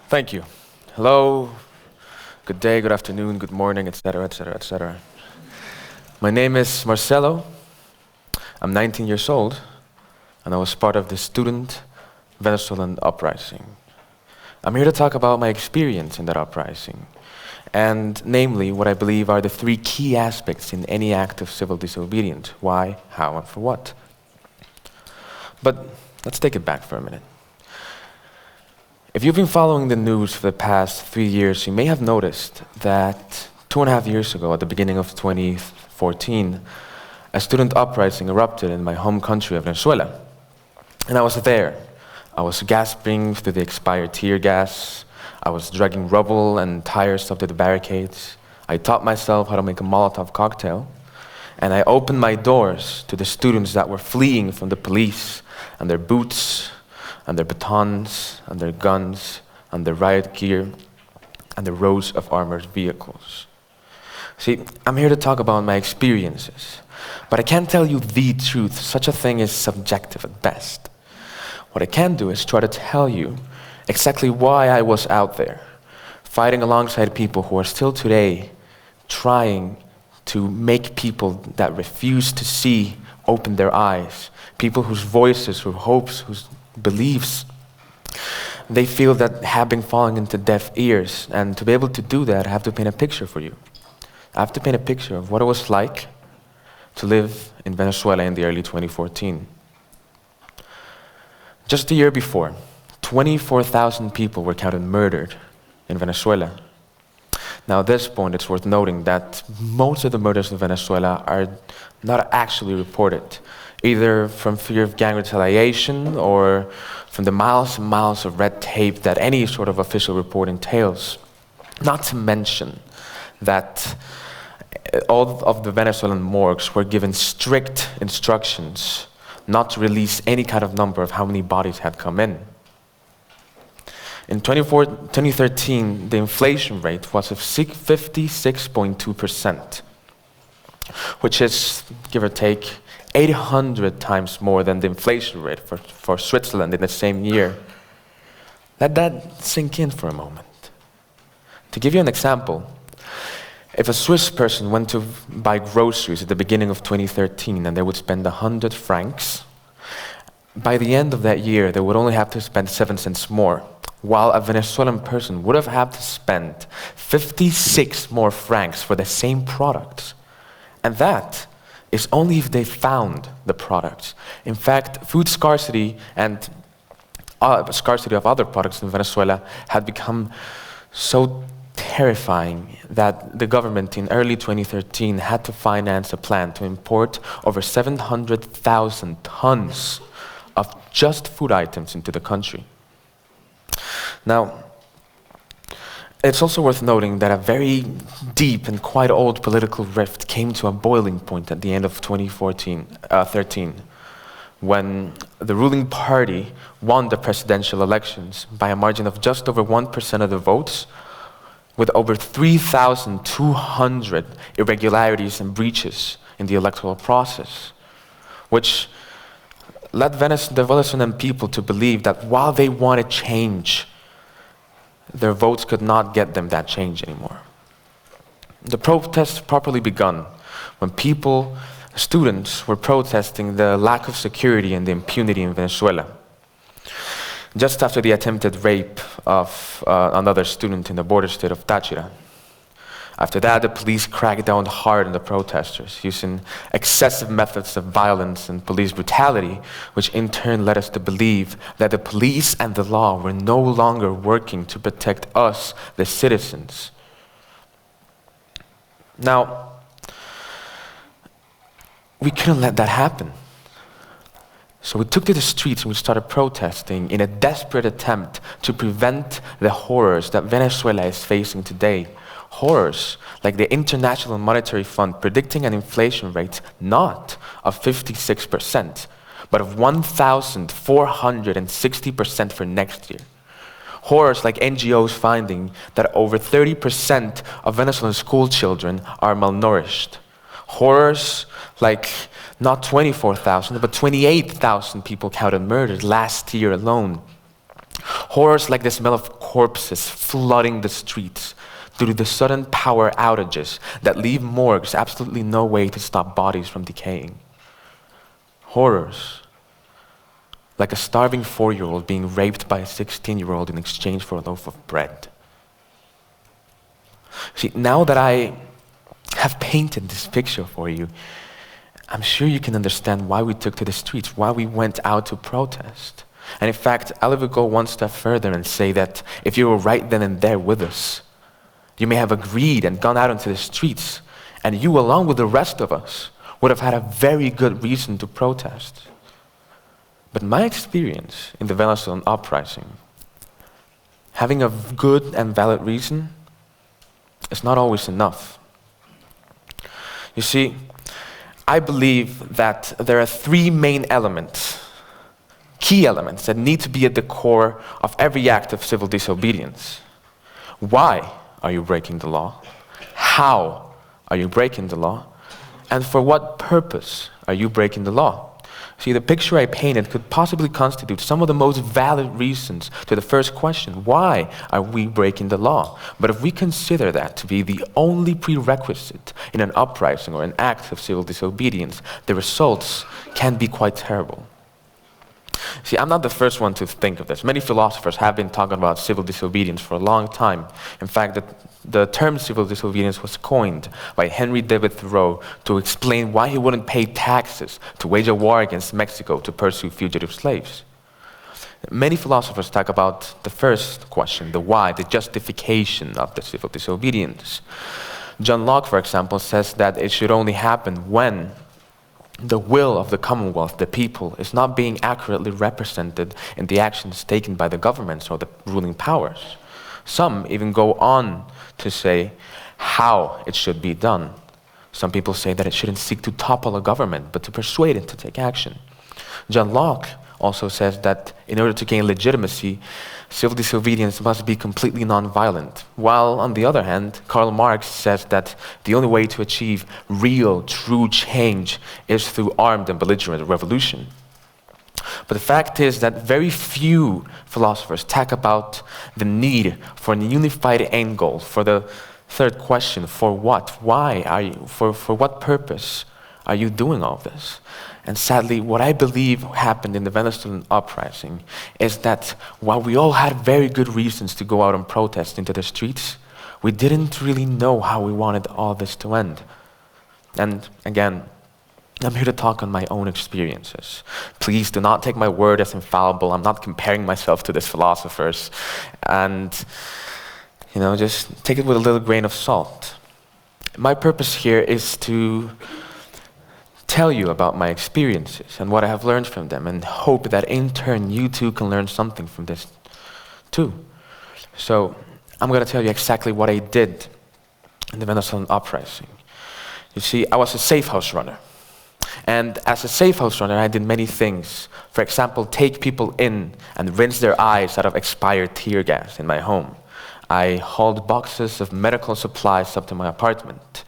Thank you. Hello, good day, good afternoon, good morning, etc., etc., etc. My name is Marcelo. I'm 19 years old, and I was part of the student Venezuelan uprising. I'm here to talk about my experience in that uprising, and namely, what I believe are the three key aspects in any act of civil disobedience: why, how, and for what. But let's take it back for a minute. If you've been following the news for the past 3 years, you may have noticed that 2.5 years ago, at the beginning of 2014, a student uprising erupted in my home country of Venezuela. And I was there. I was gasping through the expired tear gas. I was dragging rubble and tires up to the barricades. I taught myself how to make a Molotov cocktail. And I opened my doors to the students that were fleeing from the police and their boots, and their batons, and their guns, and their riot gear, and the rows of armored vehicles. See, I'm here to talk about my experiences, but I can't tell you the truth. Such a thing is subjective at best. What I can do is try to tell you exactly why I was out there, fighting alongside people who are still today trying to make people that refuse to see open their eyes, people whose voices, whose hopes, whose beliefs, they feel that have been falling into deaf ears. And to be able to do that, I have to paint a picture for you. I have to paint a picture of what it was like to live in Venezuela in the early 2014. Just the year before, 24,000 people were counted murdered in Venezuela. Now at this point, it's worth noting that most of the murders in Venezuela are not actually reported, either from fear of gang retaliation or from the miles and miles of red tape that any sort of official report entails. Not to mention that all of the Venezuelan morgues were given strict instructions not to release any kind of number of how many bodies had come in. In 2013, the inflation rate was of 56.2%, which is, give or take, 800 times more than the inflation rate for Switzerland in the same year. Let that sink in for a moment. To give you an example, if a Swiss person went to buy groceries at the beginning of 2013 and they would spend 100 francs, by the end of that year they would only have to spend 7 cents more, while a Venezuelan person would have had to spend 56 more francs for the same products. And that is only if they found the products. In fact, food scarcity and scarcity of other products in Venezuela had become so terrifying that the government in early 2013 had to finance a plan to import over 700,000 tons of just food items into the country. Now, it's also worth noting that a very deep and quite old political rift came to a boiling point at the end of 2013, when the ruling party won the presidential elections by a margin of just over 1% of the votes, with over 3,200 irregularities and breaches in the electoral process, which led the Venezuelan people to believe that while they wanted change, their votes could not get them that change anymore. The protests properly begun when students were protesting the lack of security and the impunity in Venezuela. Just after the attempted rape of another student in the border state of Táchira. After that, the police cracked down hard on the protesters, using excessive methods of violence and police brutality, which in turn led us to believe that the police and the law were no longer working to protect us, the citizens. Now, we couldn't let that happen. So we took to the streets and we started protesting in a desperate attempt to prevent the horrors that Venezuela is facing today. Horrors like the International Monetary Fund predicting an inflation rate not of 56%, but of 1,460% for next year. Horrors like NGOs finding that over 30% of Venezuelan school children are malnourished. Horrors like not 24,000, but 28,000 people counted murdered last year alone. Horrors like the smell of corpses flooding the streets due to the sudden power outages that leave morgues absolutely no way to stop bodies from decaying. Horrors like a starving 4-year-old being raped by a 16-year-old in exchange for a loaf of bread. See, now that I have painted this picture for you, I'm sure you can understand why we took to the streets, why we went out to protest. And in fact, I'll even go one step further and say that if you were right then and there with us, you may have agreed and gone out into the streets, and you, along with the rest of us, would have had a very good reason to protest. But my experience in the Venezuelan uprising, having a good and valid reason is not always enough. You see, I believe that there are 3 main elements, key elements, that need to be at the core of every act of civil disobedience. Why are you breaking the law? How are you breaking the law? And for what purpose are you breaking the law? See, the picture I painted could possibly constitute some of the most valid reasons to the first question, why are we breaking the law? But if we consider that to be the only prerequisite in an uprising or an act of civil disobedience, the results can be quite terrible. See, I'm not the first one to think of this. Many philosophers have been talking about civil disobedience for a long time. In fact, the term civil disobedience was coined by Henry David Thoreau to explain why he wouldn't pay taxes to wage a war against Mexico to pursue fugitive slaves. Many philosophers talk about the first question, the why, the justification of the civil disobedience. John Locke, for example, says that it should only happen when the will of the Commonwealth, the people, is not being accurately represented in the actions taken by the governments or the ruling powers. Some even go on to say how it should be done. Some people say that it shouldn't seek to topple a government, but to persuade it to take action. John Locke also says that in order to gain legitimacy, civil disobedience must be completely nonviolent. While on the other hand, Karl Marx says that the only way to achieve real, true change is through armed and belligerent revolution. But the fact is that very few philosophers talk about the need for a unified end goal, for the third question, for what? Why are you, for what purpose are you doing all this? And sadly, what I believe happened in the Venezuelan uprising is that while we all had very good reasons to go out and protest into the streets, we didn't really know how we wanted all this to end. And again, I'm here to talk on my own experiences. Please do not take my word as infallible. I'm not comparing myself to these philosophers. And, just take it with a little grain of salt. My purpose here is to tell you about my experiences and what I have learned from them, and hope that in turn you too can learn something from this too. So I'm going to tell you exactly what I did in the Venezuelan uprising. You see, I was a safe house runner. And as a safe house runner, I did many things. For example, take people in and rinse their eyes out of expired tear gas in my home. I hauled boxes of medical supplies up to my apartment.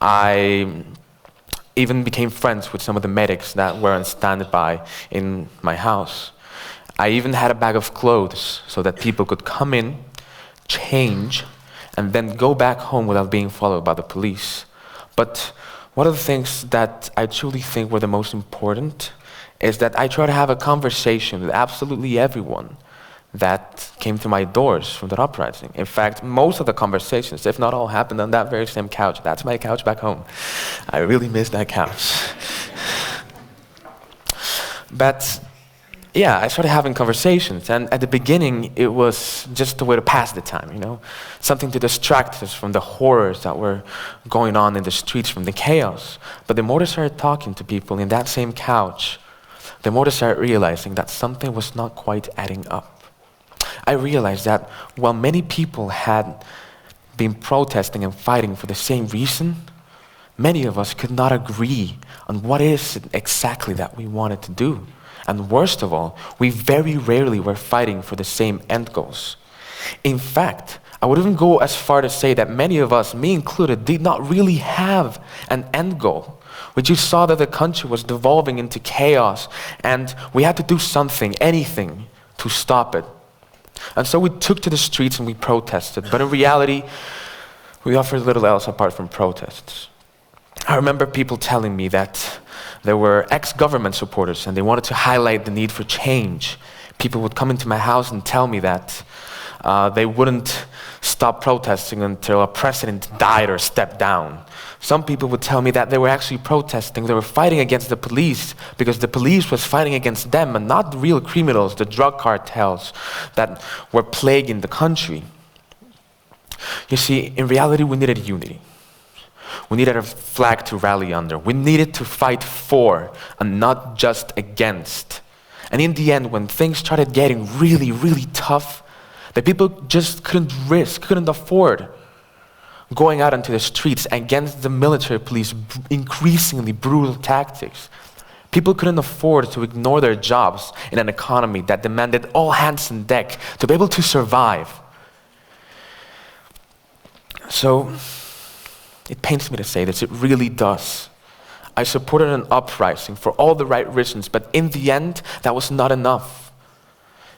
I even became friends with some of the medics that were on standby in my house. I even had a bag of clothes so that people could come in, change, and then go back home without being followed by the police. But one of the things that I truly think were the most important is that I try to have a conversation with absolutely everyone that came to my doors from that uprising. In fact, most of the conversations, if not all, happened on that very same couch. That's my couch back home. I really miss that couch. But yeah, I started having conversations, and at the beginning, it was just a way to pass the time, something to distract us from the horrors that were going on in the streets, from the chaos. But the more I started talking to people in that same couch, the more I started realizing that something was not quite adding up. I realized that while many people had been protesting and fighting for the same reason, many of us could not agree on what is it exactly that we wanted to do. And worst of all, we very rarely were fighting for the same end goals. In fact, I would even go as far to say that many of us, me included, did not really have an end goal. We just saw that the country was devolving into chaos, and we had to do something, anything, to stop it. And so we took to the streets and we protested. But in reality, we offered little else apart from protests. I remember people telling me that there were ex-government supporters and they wanted to highlight the need for change. People would come into my house and tell me that they wouldn't stop protesting until a president died or stepped down. Some people would tell me that they were actually protesting, they were fighting against the police because the police was fighting against them and not the real criminals, the drug cartels that were plaguing the country. You see, in reality, we needed unity. We needed a flag to rally under. We needed to fight for and not just against. And in the end, when things started getting really, really tough, the people just couldn't afford going out into the streets against the military police, increasingly brutal tactics. People couldn't afford to ignore their jobs in an economy that demanded all hands on deck to be able to survive. So, it pains me to say this, it really does. I supported an uprising for all the right reasons, but in the end, that was not enough.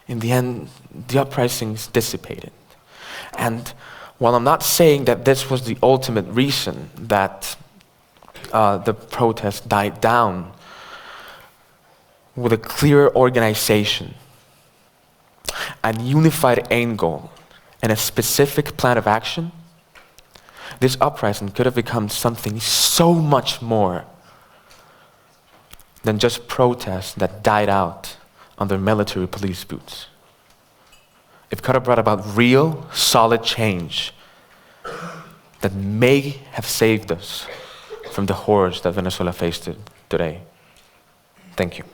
In the end, the uprisings dissipated. And while I'm not saying that this was the ultimate reason that the protest died down, with a clear organization, a unified end goal, and a specific plan of action, this uprising could have become something so much more than just protests that died out under military police boots. It could have brought about real, solid change that may have saved us from the horrors that Venezuela faced today. Thank you.